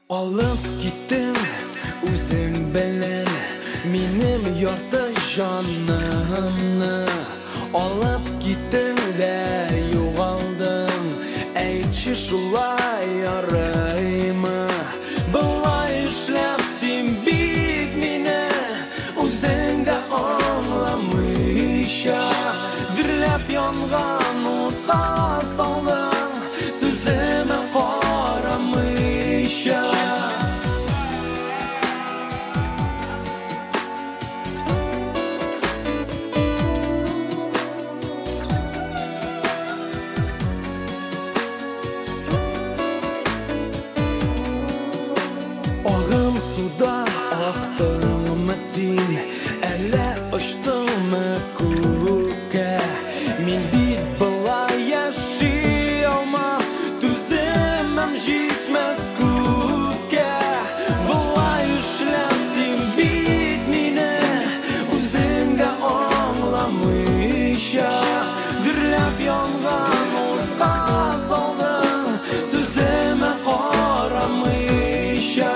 Alып gittin үзең белән минем ярты җанымны. Алып гиттең дә югалдың, әйтче шулай ярыймы? Болай эшләп син бит мине үзең дә аңламыйча, дөрләп янган утка салдың, сүземә карамыйча. Ağın suda aktırma sin, әллә очтыңмы күккә? Мин бит болай яши алмам, түземем җитмәс күккә. Болай эшләп син бит мине үзең дә аңламыйча, дөрләп янган утка салдың, сүземә карамыйча.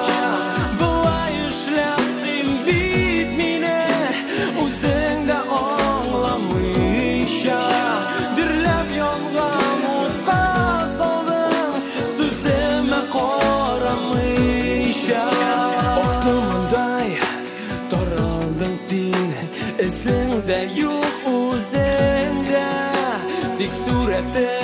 Izin de yok üzerinde, tek surette